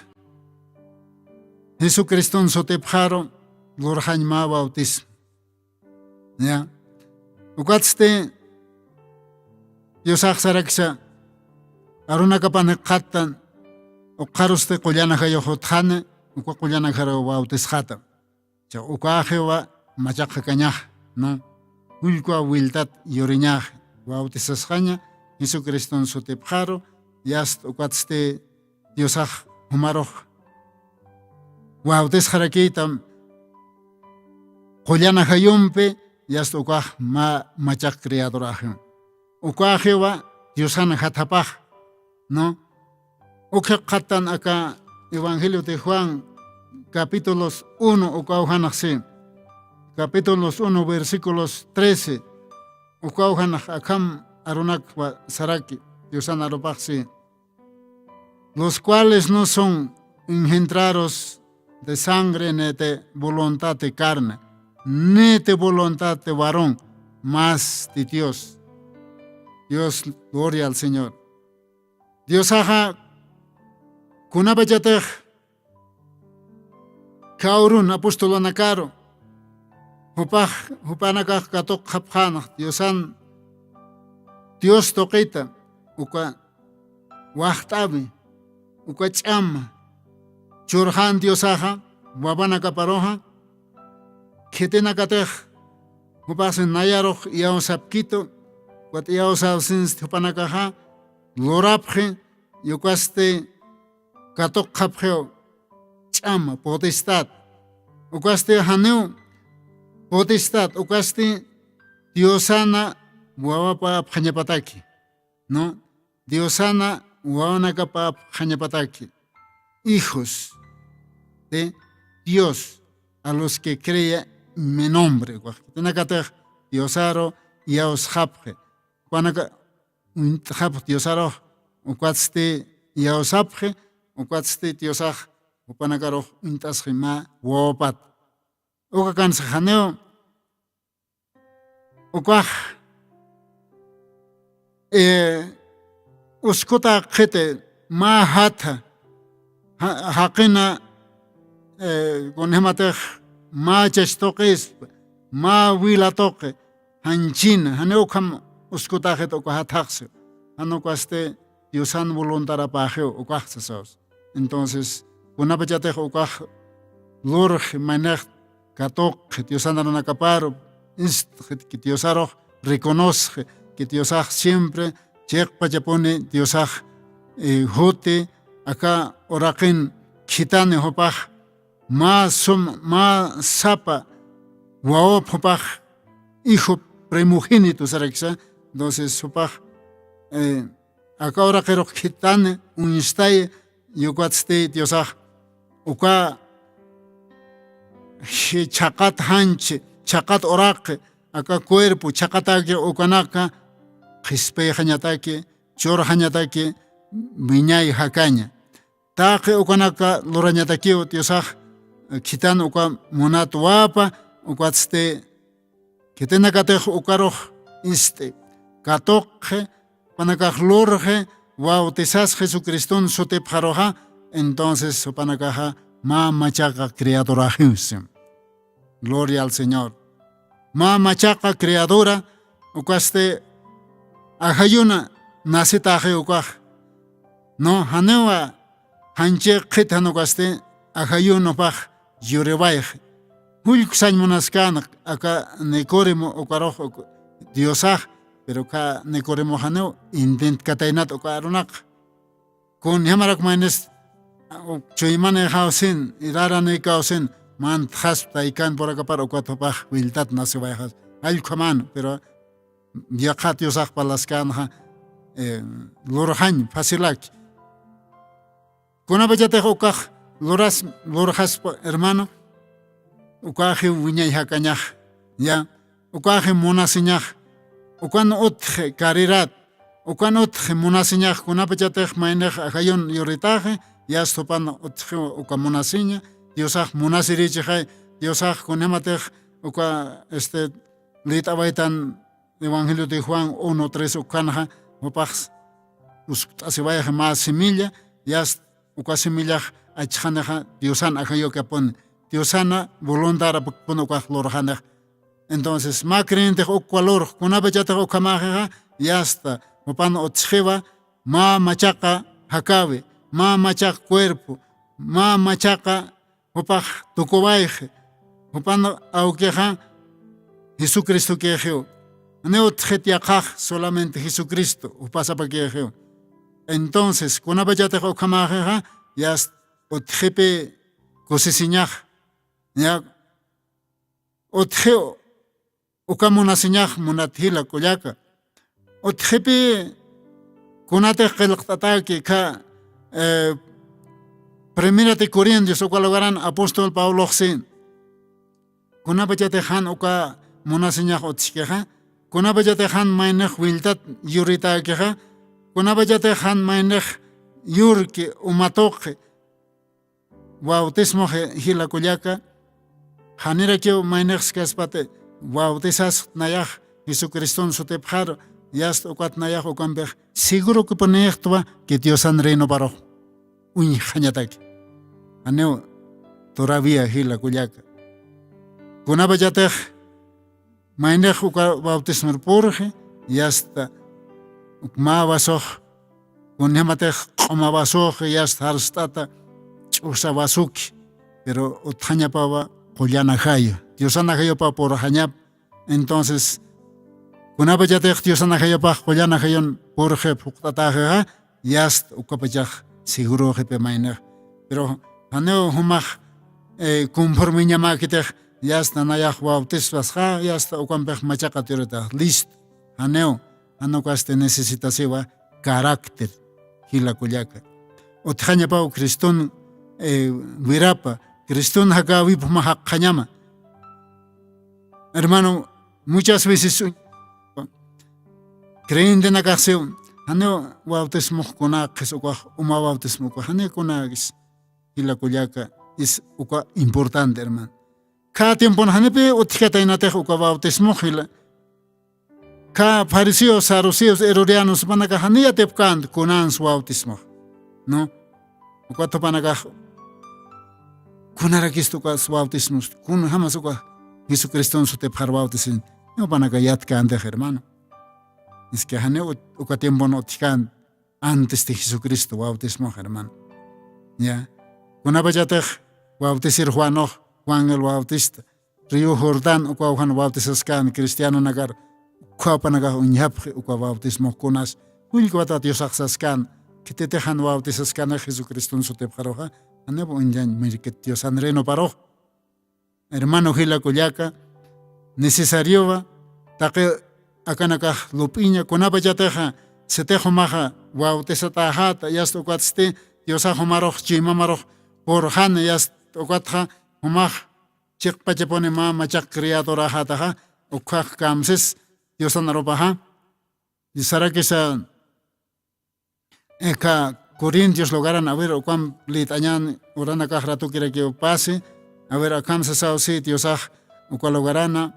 Jesucristo sotepjaro lorjañma bautismo. Ya. Ukatzte Diosaj saraksa arunakapan qattan uqaruste qullana hayohotjane uka qullana haro bautisjata. Cha ukajewa machaqa kañaj, ¿no? Ullkua wiltat yoriñaj bautisasqaña Jesucristo sotepjaro yast ukatzte Diosaj humaroj bautisjarakiytam qullana hayumpe yast ukaj machaq criadorajim. Ukajewa Diosana hatapaj, ¿no? Uke qatan acá Evangelio de Juan capítulos 1 ukauhanaqsi capítulos 1 versículos 13 ukauhanaq akam arunakwa saraki Diosana aropaqsi los cuales no son engendrados de sangre ni de voluntad de carne ni de voluntad de varón más de Dios. Dios, gloria al Señor. Dios haja kunapachatej kaurun apostolonakaro hupanakaj katok hapjanaj Dios toqita uka waqtabi ukacham churhan diosaja wabana kaparoja ketena katej upasen nayaroh yao sapkito wat yao salsins tupanakaja lorapje yukaste katok kapjeo cham potestad ukaste haneu potestad ukaste diosana wawapa panyapataki no diosana wawanakapa panyapataki hijos de Dios a los que crea mi nombre. Tenakatech Diosaro y Aoshapje. Panaka Untap Diosaro, Uquatste Yaosapje, Uquatste Diosach, Upanakaro Untasrima, Wopat. Ukakan Sahaneo Uquach Uskuta Kete Mahata Hakina con hematech ma chestoques ma wilatoque hanchina haneukam uscutaje to kahataxo hanoquaste diosan voluntara pajeo o caxasos. Entonces una pachate o caj lurg manech katok diosan anacaparo inst que diosaro reconoce que diosaj siempre chek pachapone diosaj jote acá orakin kitane hopaj ma sapa wao popaj hijo primogénito sarexa. Entonces sopaj acá ahora quiero kitane un instaye yuquatste diosaj uka chakat hanche chakat orake acá cuerpo chakatake ukanaka gispe hañatake chor hañatake miñay hakaña taque ukanaka lorañatakio diosaj kitan uka monat wapa ukaste kitenakatej ukaroj inste katokje panakaj lorje bautizas Jesucristón sotepjaroja. Entonces panakaja ma machaca creadora Jesús. Gloria al Señor. Ma machaca creadora ukaste ajayuna nasitaje ukaj no hanewa hanche khitano ukaste ajayuno paj yurebaje hulk sañmonaskan aka nekoremo ukaroj diosaj pero ka nekoremo haneo intent katainat ukarunak con yamarak manes choimane hausin irarane kausin man khasta ikan por acá para ukatopaj wiltat nasibajas al kaman pero viajar diosaj palaskan lorhan fasilak kuna bajate ukaj lorjas hermano ukaje wiñay hakañaj ya ukaje monasiñaj ukan otje caridad ukan otje monasiñaj kuna bajate mainej ajayon yoritaje ya stopan otje ukamonasiña diosaj monasirichaj diosaj kunematej uka litabaitan Evangelio de Juan 1:3 ukanja upax asibaya más semilla ya uka semilla achjanaja diosan ajayo que pon diosana voluntara pon uka lorjana. Entonces ma creyente ukwalor kuna bechata ukamaja ya está upan otcheva ma machaca hakabe ma machaca cuerpo ma machaca upaj tukobaije upan aukeja Jesucristo que jeo solamente Jesucristo pasa para que entonces cuando vaya a camaja ya otjepe cosesiñaj ya otjeo ukamonasiñaj monathila koyaka otjepe kunate kelqtataki ka primera de Corintios o cual apóstol Pablo sin kuna vaya a uka monasiñaj otchkeja kuna bajate han mainej wiltat yurita keja kuna bajate han mainej yurke umatoke bautismo hila kulyaka hanira ke mainej skaspate bautisas nayaj Jesucristón sotepjar yast okat nayaj okamber seguro que ponejtwa que Dios an reino baro un hañatak aneo todavía hila kulyaka kuna bajate mainej uka bautismo porje y hasta ma basoj kunyamatej q'umabasuqi yas harstata ch'usabasuki pero uthañapawa qullanajayo Diosanajayopa por hañap entonces kunapachatej Diosanajayopaj qullanajayon porje puqtataja yas ukapachaj seguro jepe mainej pero haneo humaj conforme ñamakitej yas nanayaj bautisbasja yas ukampej machaqatirota listo haneo hanokaste necesitasiwa carácter hilakullaka uthañapau Criston wirapa Criston hakawipu mahaqañama hermano muchas veces creyente nakaseu haneo bautismo kuna qisuqa uma bautismo hane kunagis hilakullaka es uka importante hermano cada tiempo hanepe utkatainatej uka bautismo hila ka fariseos saduceos herodianos panaka hania tepkan kunan su bautismo no uka panaka kunarakisto ka su bautismo kun hamas uka Jesucristo su tepjar bautisin no panaka yatkan de hermano es que hane uka tiempo no tkan antes de Jesucristo bautismo hermano ya kunapachatej bautisir Juan el Bautista Río Jordán uka Juan bautisaskan cristiano nagar Kuapanaga unyapje uka bautismo kunas ulkwata Diosaqsaskan kitetejan bautisaskan Jesucristo su tepjaroja anebo unyan mirket Dios anreno paro hermano hilakullaka necesario va taqe akanaka lupiña kunapachateja setejo maja bautisataja yas ukatste Diosajo maroj chimamaroj por han yas ukatja humaj chikpachepone ma machak criadora hataja ukaj kamses Diosanaropaja y sara que esa Corintios logaran a ver o cuán litañan orana rato quiere que pase a ver acá se sao sitios o cual logarana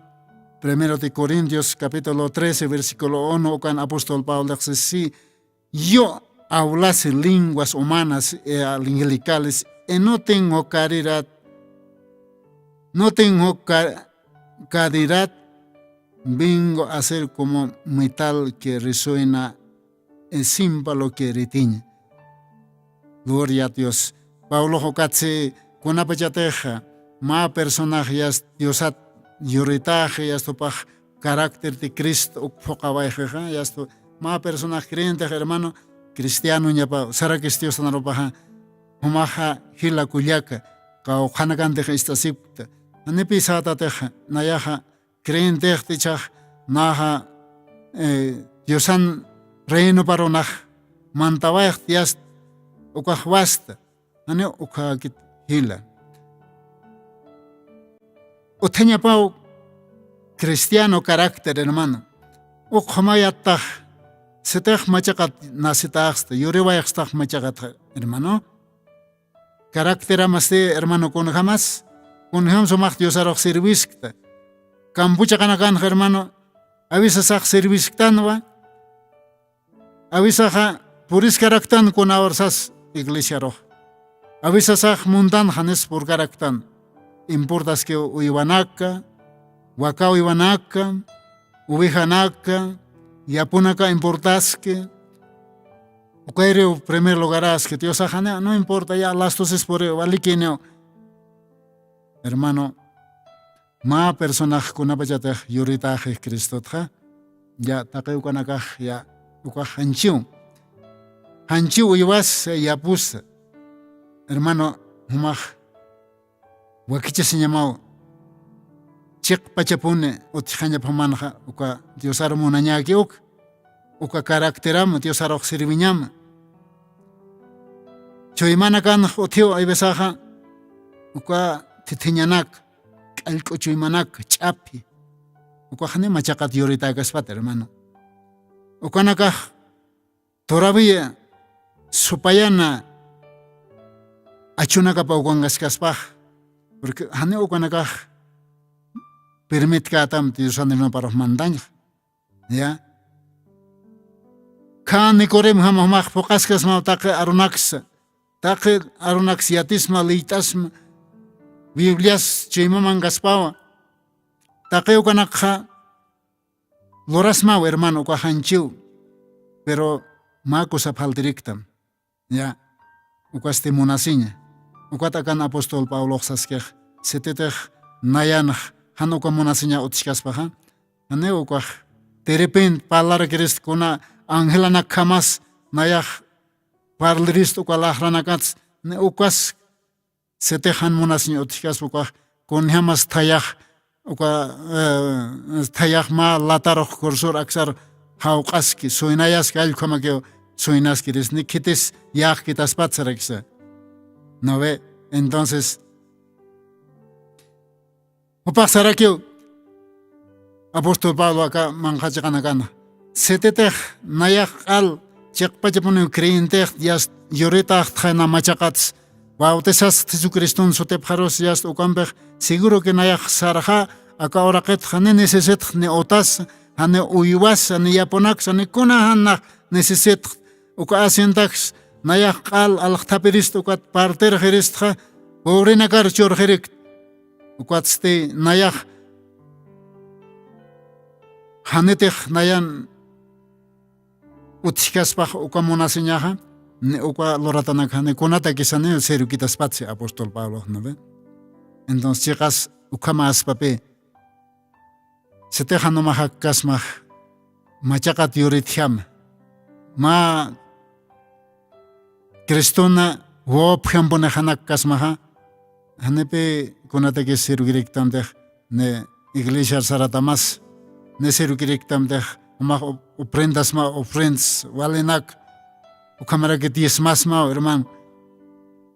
primero de Corintios capítulo 13 versículo 1 o cuan apóstol Pablo dice si yo hablase lenguas humanas e angelicales y no tengo caridad vengo a ser como metal que resuena en címbalo que retiñe. Gloria a Dios. Pablo Jocatse, con apachateja, ma personajes, Diosat, yoritaje, ya esto pa carácter de Cristo, focabajeja, ya esto, ma personaje creyente, hermano, cristiano, ya pa, sara que Dios anaropaja, humaja, hila kuyaka, kao hanagante esta sipta, anepisata teja, nayaja, creyente tichaj naja Diosan reino paronaj mantawaj tias ukaj basta ane ukakit hila uteña pau cristiano carácter hermano ukhamayattaj setej machakat nasitaxta yuriwayxtaj machakat hermano carácter amaste hermano con jamás con jamás omaj Diosaroj serviskta Campucha canacan hermano, avisa sag service tanwa, avisa ja puris caractan con avarsas iglesia roja, avisa sag mundan janes por caractan, importas que uibanaka, wakao ibanaka, ubijanaka, yapunaka importas que, ukaire primer lugaras que Dios ajana, no importa ya las cosas por valiquineo, hermano. Ma personaj kunapachatej yuritajej Cristotja ya taqeu kanakaj ya ukaj hanchiu uywas yapus hermano humaj wakicha se llamado chik pachapune utjaña pamanja uka Diosar munañaki uka caracteram Diosar sirviñam choymana kan utio aybesaja uka titiñanak alcocho y manac chapi o cuajane machacat yorita gaspat hermano o canacaj todavía supayana achuna capa o cuangas caspaj porque hane o canacaj permit catam tiosan no para mandaña ya kan corem hamamaj pocascas ma taque arunaxiatisma leitasma Biblias chimaman gaspawa. Takeo kanakha lorasmao hermano kwa hanchiu. Pero makusa faltiriktam. Ya, ukaste monasiña. Ukatakan apostol Pablo saskej, setetej nayanaj, han uka monasiña utishkaspaja. Ane ukaj, de repente palara kerest kuna angelana kamas nayaj parlerist uka lajranakats, ne ukas setejan monasiña utishkas ukaj, con jamas tayaj, uka tayaj ma lataroj kursor aksar hauqaski, soinayaski allkuamakeo soinaski res, ni kites yaj kitas patsaraksa. ¿No ve? Entonces, upasara que apóstol Pablo acá manjachakana. Setetej nayak al chekpachapunu creyentej yas yorita tjana machakats. Bautizas Jesucristo sotepjaros yas ukampej seguro que nayak sarja acá oraket jane neceset ne otas hane uyuas hane yaponax hane kuna hana neceset uka asientax nayak al taperist ukat parter geristja pobre nakar chor gerek ukat ste nayak hanetej nayan utikaspaj uka monasinyaja ne uka loratanak hane konata kisane serukitas patse apóstol Pablo, ¿no ve? Entonces chicas uka mas pape se teja no majakasmaj machakat yuritjam ma Cristona wop jampona hanak kasmaha hanepe konata que serugiriktam deh ne iglesia saratamas ne serugiriktam deh ma ofrendas ma ofrends walenak ukamara que diezmas ma hermano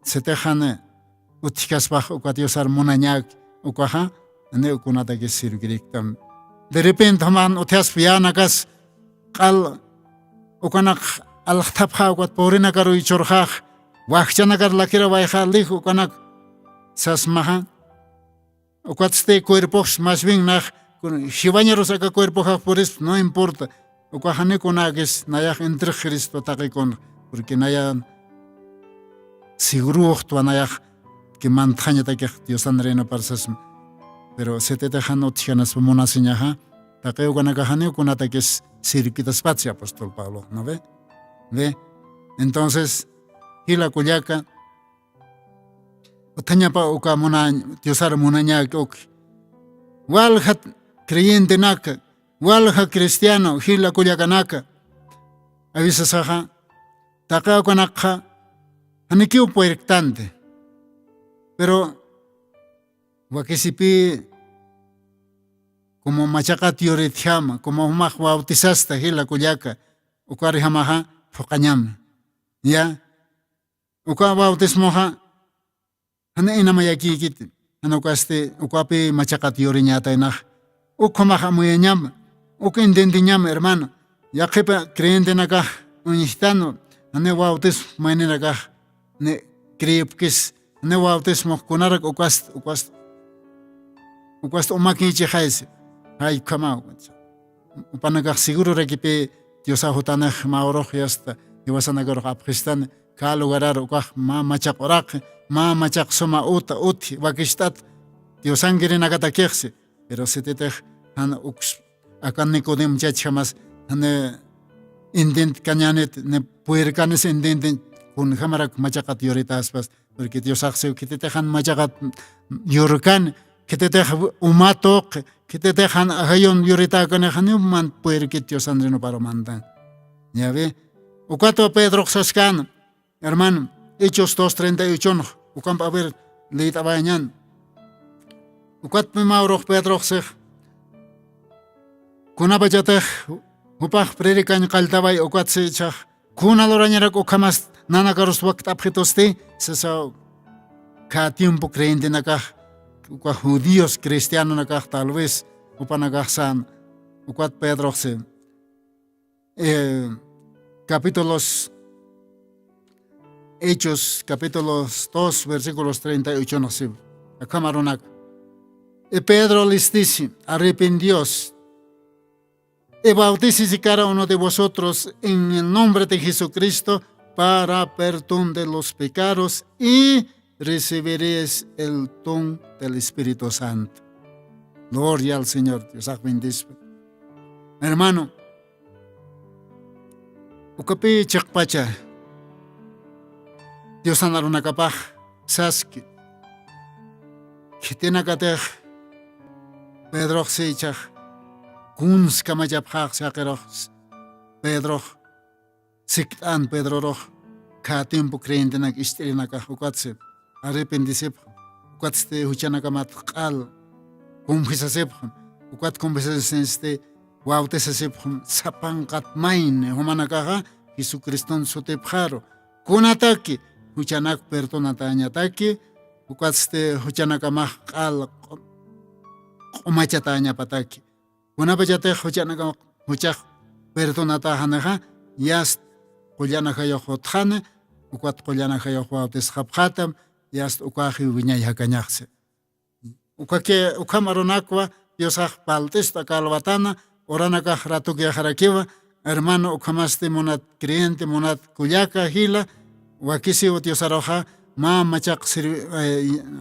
se tejane utikasbah ukatiosar monañak ukaha ne konata que serugiriktam de repente man utias pianakas qal ukanak al-tabha ukat porina karu ichorjaj wajchana kar lakira wajja lijo ukanak sasmaja ukat este cuerpos más bien naj shibañeros acá cuerpo por eso no importa ukajane konakes nayaj entre Cristo takikon porque naya seguro tu nayaj que mantaña takej Dios andrena parsas pero se te dejan otjanas monasiñaja takeo konakajane konatakes sirkitas patsia apóstol Pablo, ¿no ve? ¿Ve? Entonces, hila kullaka tañapa uka mona tiosar monaña ok walja creyente naka walja cristiano hila kullaka naka avisa saja taka konakha anikiu puertante pero wakisipi como machakat yoritjama como maj bautizasta hila kullaka ukari hamaha fokañam ya uka bautismoja hana inamayaki kit hana ukaste ukapi machakat yoriñata inaj ukamaja muyañam uka intendiñam hermano ya kepa creyente naka unistano hane bautismo manenaka ne creyepkis hane bautismo kunarak ukast umakichi jaise ay kama upanaka seguro rekipe Dios ajutanaj maoroj yasta iwasanagar apristan ka lugarar ukaj ma machak orak ma machak soma uti wakistat Dios angere nagatakexse pero setetej han ux akan Nicodem chachamas han indent kañanet ne puercanes indent kun hamarak machakat yoritas pas porque Dios akse kitetejan machakat yorkan kitetej umatok kitetejan ahayon yorita kanejan man puerkit Dios andreno para mandan ya ve ukato Pedro saskan hermano Hechos 2:38 ukam a ver leita bañan ukat me mauro Pedro sej kuna bajate upah predikan kaltabay ukat se chah kuna lorañerak ukamas nanakaros wakt apjetoste sesa ka tiempo creyente nakaj uka judíos cristianos nakaj tal vez upanakajsan ukat Pedro se capítulos Hechos capítulos 2 versículos 38 no sé acamaronak y Pedro les dice arrepentios y bautícese cada uno de vosotros en el nombre de Jesucristo para perdón de los pecados y recibiréis el don del Espíritu Santo. Gloria al Señor. Dios bendice. Hermano, ukapi chikpacha Dios anarunakapaj saski kitinakatej Pedro sichaj kuns kamajapjaj sakeroj Pedro siktan Pedro roj ka tiempo creentenak istirinakaj ukatsip arrependisip ukatste huchanakamat qal confesasip ukat confesasiste wautesasip sapanqat main humanakaja Jesucriston sutepjaro kunataki huchanak perdonatañataki ukatste huchanakamaj qal q'umachataña pataki kunapachatej huchanaka huchaj perdonatajaneja yas qullanajayoq hutjane ukat qullanajayoq wautesqapqatam yas ukaji wiñay hakañaqse ukake ukamaronakwa Diosaj paltista kalvatana oranakaj ratuki ajarakiwa hermano ukamaste monat creyente monat kullaka hila wakisiwa Diosaroja mamachaq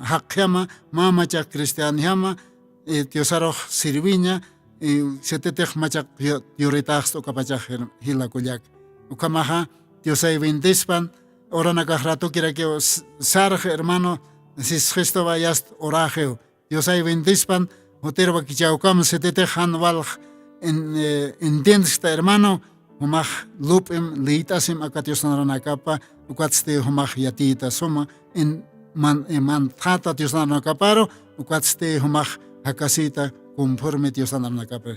haqyama mamachaq cristianiyama Diosaroj sirviña setetej machaq yuritajs ukapachaj hila kullak ukamaja Diosay bendispan oranakaj ratuki rakiwa sarj hermano sis yast orajeo Diosay bendispan Hoterba kichaukam setete han walj entiendes hermano humaj lupim liitasim akatios naranakapa ukatste humaj yatita suma en man tata tios naranakaparo ukatste humaj hakasita conforme tios naranakapa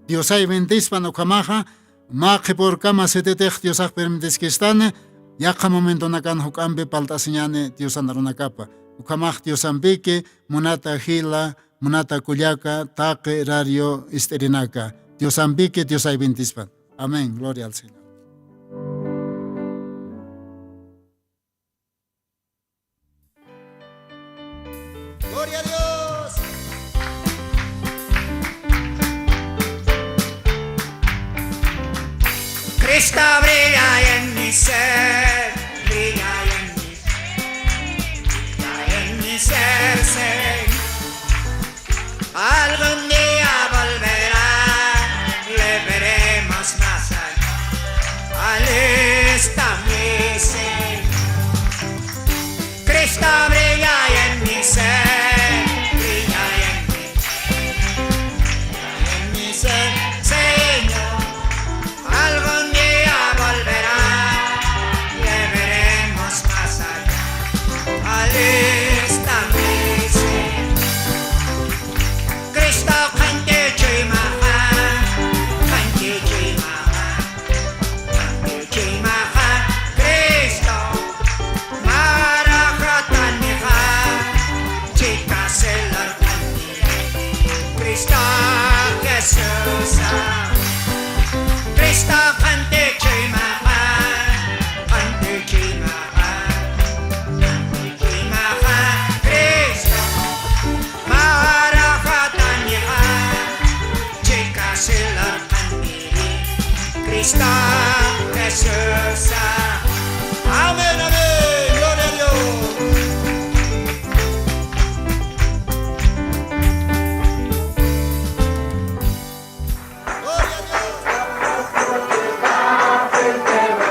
Diosay bendispan ukamaja maqe por kama setete Diosaj permites que estane yaqa momento nakan hukambe paltasiñane tios naranakapa ukamaj Diosambike monata hila Munata Cuyaca, Taque, Radio, Isterinaca. Dios ambique, Dios hay bentispan. Amén. Gloria al Señor. Gloria a Dios. Cristo brilla en mi ser, brilla en mi ser, Señor. Algún día volverá, le veremos más allá. Alista mi ser. Cristo brilla en mi ser, brilla en mi ser, Señor. Algún día volverá, le veremos más allá. Alista mi ser. Cristo cante chimaha, Cristo marahataniha, chicas el arcani, Cristo Jesús, Cristo cante chimaha, Cristo Cristo Jesús. Amén, amén, gloria a Dios.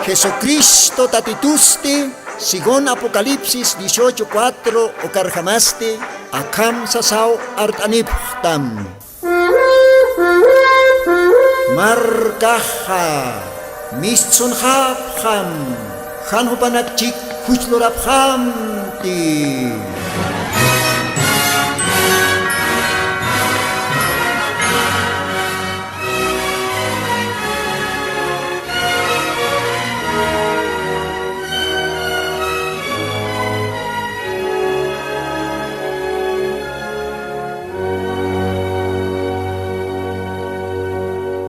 Jesucristo tatituste, según Apocalipsis 18:4 o carjamaste, akam sasao artaniptam. Markaha, misun hapham, hanhupanak chik huchloraphamti.